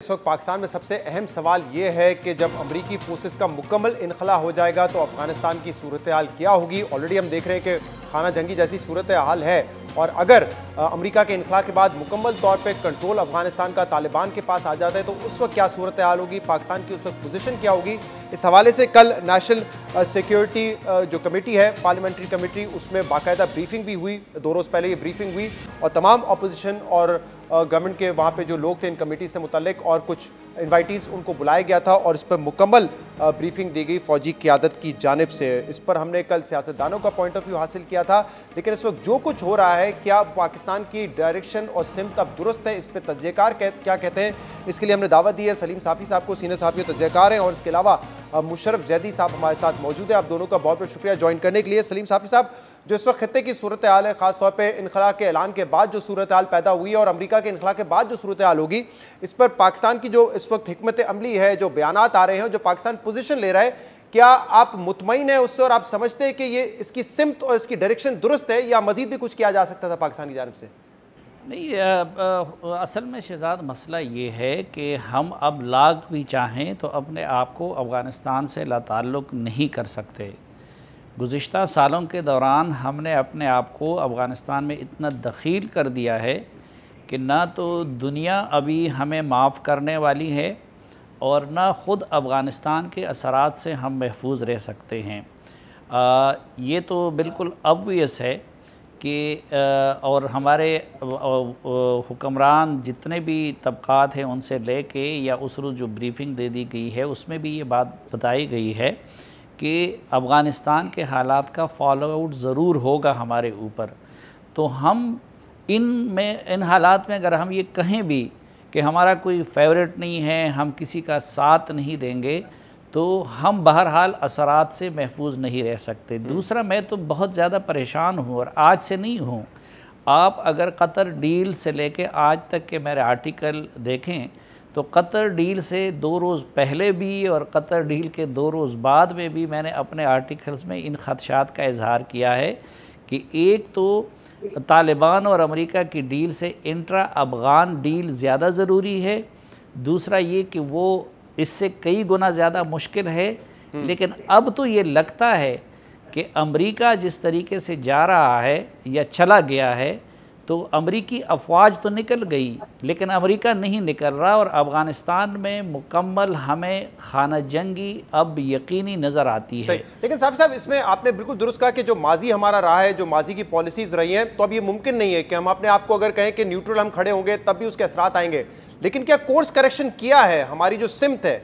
اس وقت پاکستان میں سب سے اہم سوال یہ ہے کہ جب امریکی فورسز کا مکمل انخلا ہو جائے گا تو افغانستان کی صورتحال کیا ہوگی۔ آلریڈی ہم دیکھ رہے ہیں کہ خانہ جنگی جیسی صورتحال ہے، اور اگر امریکہ کے انخلا کے بعد مکمل طور پہ کنٹرول افغانستان کا طالبان کے پاس آ جاتا ہے تو اس وقت کیا صورتحال ہوگی، پاکستان کی اس وقت پوزیشن کیا ہوگی۔ اس حوالے سے کل نیشنل سیکیورٹی جو کمیٹی ہے، پارلیمنٹری کمیٹی، اس میں باقاعدہ بریفنگ بھی ہوئی، 2 روز پہلے یہ بریفنگ ہوئی، اور تمام اپوزیشن اور گورنمنٹ کے وہاں پہ جو لوگ تھے ان کمیٹی سے متعلق اور کچھ انوائٹیز ان کو بلایا گیا تھا، اور اس پر مکمل بریفنگ دی گئی فوجی قیادت کی جانب سے۔ اس پر ہم نے کل سیاستدانوں کا پوائنٹ آف ویو حاصل کیا تھا، لیکن اس وقت جو کچھ ہو رہا ہے کیا پاکستان کی ڈائریکشن اور سمت اب درست ہے، اس پہ تجزیہ کار کیا کہتے ہیں۔ اس کے لیے ہم نے دعوت دی ہے سلیم صافی صاحب کو، سینئر صحافی اور تجزیہ کار ہیں، اور اس کے علاوہ مشرف زیدی صاحب ہمارے ساتھ موجود ہیں۔ آپ دونوں کا بہت بہت شکریہ جوائن کرنے کے لیے۔ سلیم صافی صاحب، جو اس وقت خطے کی صورتحال ہے، خاص طور پہ انخلا کے اعلان کے بعد جو صورتحال پیدا ہوئی ہے اور امریکہ کے انخلا کے بعد جو صورتحال ہوگی، اس پر پاکستان کی جو اس وقت حکمت عملی ہے، جو بیانات آ رہے ہیں، جو پاکستان پوزیشن لے رہا ہے، کیا آپ مطمئن ہیں اس سے، اور آپ سمجھتے ہیں کہ یہ اس کی سمت اور اس کی ڈائریکشن درست ہے، یا مزید بھی کچھ کیا جا سکتا تھا پاکستان کی جانب سے؟ نہیں، اصل میں شہزاد مسئلہ یہ ہے کہ ہم اب لاگ بھی چاہیں تو اپنے آپ کو افغانستان سے لا تعلق نہیں کر سکتے۔ گزشتہ سالوں کے دوران ہم نے اپنے آپ کو افغانستان میں اتنا دخیل کر دیا ہے کہ نہ تو دنیا ابھی ہمیں معاف کرنے والی ہے اور نہ خود افغانستان کے اثرات سے ہم محفوظ رہ سکتے ہیں۔ یہ تو بالکل obvious ہے کہ اور ہمارے حکمران جتنے بھی طبقات ہیں ان سے لے کے یا اس روز جو بریفنگ دے دی گئی ہے اس میں بھی یہ بات بتائی گئی ہے کہ افغانستان کے حالات کا فالو آؤٹ ضرور ہوگا ہمارے اوپر۔ تو ہم ان حالات میں اگر ہم یہ کہیں بھی کہ ہمارا کوئی فیورٹ نہیں ہے، ہم کسی کا ساتھ نہیں دیں گے، تو ہم بہرحال اثرات سے محفوظ نہیں رہ سکتے۔ دوسرا، میں تو بہت زیادہ پریشان ہوں، اور آج سے نہیں ہوں۔ آپ اگر قطر ڈیل سے لے کے آج تک کے میرے آرٹیکل دیکھیں تو قطر ڈیل سے 2 روز پہلے بھی اور قطر ڈیل کے 2 روز بعد میں بھی میں نے اپنے آرٹیکلز میں ان خدشات کا اظہار کیا ہے کہ ایک تو طالبان اور امریکہ کی ڈیل سے انٹرا افغان ڈیل زیادہ ضروری ہے، دوسرا یہ کہ وہ اس سے کئی گنا زیادہ مشکل ہے۔ لیکن اب تو یہ لگتا ہے کہ امریکہ جس طریقے سے جا رہا ہے یا چلا گیا ہے تو امریکی افواج تو نکل گئی لیکن امریکہ نہیں نکل رہا، اور افغانستان میں مکمل ہمیں خانہ جنگی اب یقینی نظر آتی ہے۔ لیکن صاحب اس میں آپ نے بالکل درست کہا کہ جو ماضی ہمارا رہا ہے، جو ماضی کی پالیسیز رہی ہیں، تو اب یہ ممکن نہیں ہے کہ ہم اپنے آپ کو اگر کہیں کہ نیوٹرل ہم کھڑے ہوں گے تب بھی اس کے اثرات آئیں گے۔ لیکن کیا کورس کریکشن کیا ہے؟ ہماری جو سمت ہے،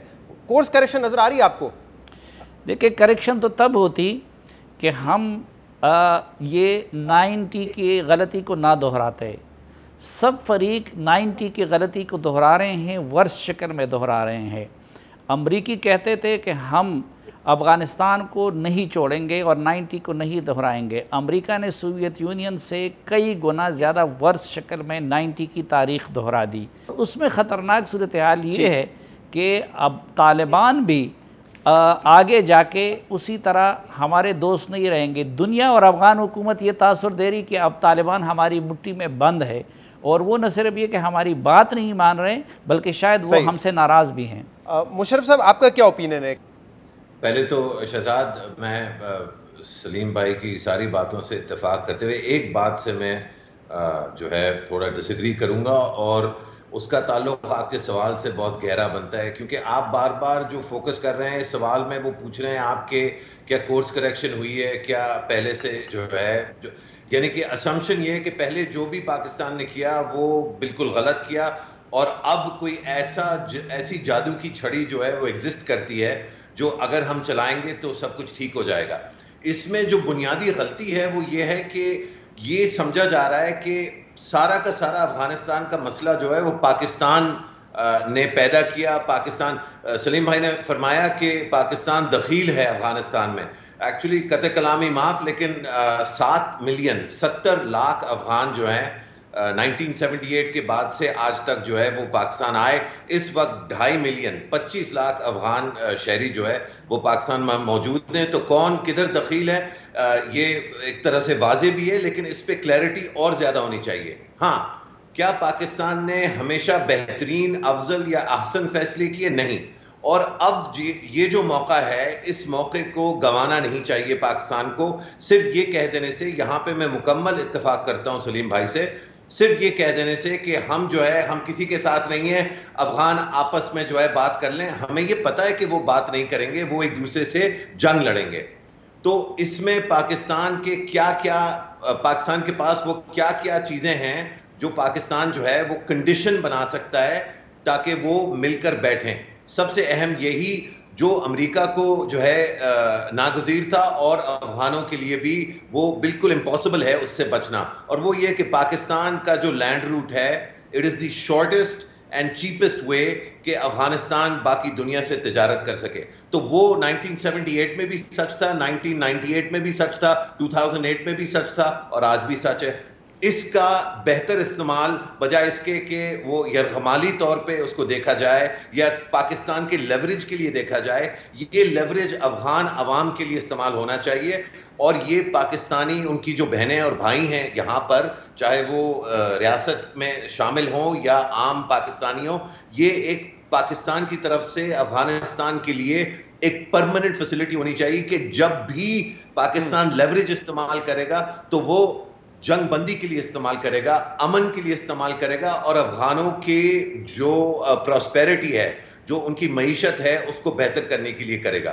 کورس کریکشن نظر آ رہی ہے آپ کو؟ دیکھیں، کریکشن تو تب ہوتی کہ ہم یہ 90 کی غلطی کو نہ دہراتے۔ سب فریق 90 کی غلطی کو دہرا رہے ہیں، ورس شکل میں دہرا رہے ہیں۔ امریکی کہتے تھے کہ ہم افغانستان کو نہیں چھوڑیں گے اور 90 کو نہیں دہرائیں گے۔ امریکہ نے سوویت یونین سے کئی گنا زیادہ ورس شکل میں 90 کی تاریخ دہرا دی۔ اس میں خطرناک صورتحال یہ ہے کہ اب طالبان بھی آگے جا کے اسی طرح ہمارے دوست نہیں رہیں گے۔ دنیا اور افغان حکومت یہ تاثر دے رہی کہ اب طالبان ہماری مٹھی میں بند ہے، اور وہ نہ صرف یہ کہ ہماری بات نہیں مان رہے بلکہ شاید وہ ہم سے ناراض بھی ہیں۔ مشرف صاحب، آپ کا کیا اوپینین ہے؟ پہلے تو شہزاد، میں سلیم بھائی کی ساری باتوں سے اتفاق کرتے ہوئے ایک بات سے میں جو ہے تھوڑا ڈس ایگری کروں گا، اور اس کا تعلق آپ کے سوال سے بہت گہرا بنتا ہے، کیونکہ آپ بار بار جو فوکس کر رہے ہیں اس سوال میں، وہ پوچھ رہے ہیں آپ کے کیا کورس کریکشن ہوئی ہے، کیا پہلے سے جو ہے یعنی کہ اسمپشن یہ ہے کہ پہلے جو بھی پاکستان نے کیا وہ بالکل غلط کیا، اور اب کوئی ایسی جادو کی چھڑی جو ہے وہ ایگزسٹ کرتی ہے جو اگر ہم چلائیں گے تو سب کچھ ٹھیک ہو جائے گا۔ اس میں جو بنیادی غلطی ہے وہ یہ ہے کہ یہ سمجھا جا رہا ہے کہ سارا کا سارا افغانستان کا مسئلہ جو ہے وہ پاکستان نے پیدا کیا۔ پاکستان، سلیم بھائی نے فرمایا کہ پاکستان دخیل ہے افغانستان میں، ایکچولی قطع کلامی معاف، لیکن 70 لاکھ افغان جو ہیں 1978 کے بعد سے آج تک جو ہے وہ پاکستان آئے۔ اس وقت 2.5 ملین 25 لاکھ افغان شہری جو ہے وہ پاکستان میں موجود ہیں۔ تو کون کدھر دخیل ہے یہ ایک طرح سے واضح بھی ہے، لیکن اس پہ کلیئرٹی اور زیادہ ہونی چاہیے۔ ہاں، کیا پاکستان نے ہمیشہ بہترین، افضل یا احسن فیصلے کیے؟ نہیں. اور اب یہ جو موقع ہے، اس موقع کو گنوانا نہیں چاہیے پاکستان کو. صرف یہ کہہ دینے سے، یہاں پہ میں مکمل اتفاق کرتا ہوں سلیم بھائی سے، صرف یہ کہہ دینے سے کہ ہم جو ہے ہم کسی کے ساتھ نہیں ہیں، افغان آپس میں جو ہے بات کر لیں، ہمیں یہ پتہ ہے کہ وہ بات نہیں کریں گے، وہ ایک دوسرے سے جنگ لڑیں گے. تو اس میں پاکستان کے پاس وہ کیا کیا چیزیں ہیں جو پاکستان جو ہے وہ کنڈیشن بنا سکتا ہے تاکہ وہ مل کر بیٹھیں. سب سے اہم یہی جو امریکہ کو جو ہے ناگزیر تھا اور افغانوں کے لیے بھی وہ بالکل امپاسبل ہے اس سے بچنا، اور وہ یہ کہ پاکستان کا جو لینڈ روٹ ہے it is the shortest and cheapest way کہ افغانستان باقی دنیا سے تجارت کر سکے. تو وہ 1978 میں بھی سچ تھا، 1998 میں بھی سچ تھا، 2008 میں بھی سچ تھا، اور آج بھی سچ ہے. اس کا بہتر استعمال بجائے اس کے کہ وہ یرغمالی طور پہ اس کو دیکھا جائے یا پاکستان کے لیوریج کے لیے دیکھا جائے، یہ لیوریج افغان عوام کے لیے استعمال ہونا چاہیے. اور یہ پاکستانی، ان کی جو بہنیں اور بھائی ہیں یہاں پر، چاہے وہ ریاست میں شامل ہوں یا عام پاکستانی ہوں، یہ ایک پاکستان کی طرف سے افغانستان کے لیے ایک پرماننٹ فیسلٹی ہونی چاہیے کہ جب بھی پاکستان لیوریج استعمال کرے گا تو وہ جنگ بندی کے لیے استعمال کرے گا، امن کے لیے استعمال کرے گا، اور افغانوں کے جو پراسپیرٹی ہے، جو ان کی معیشت ہے، اس کو بہتر کرنے کے لیے کرے گا.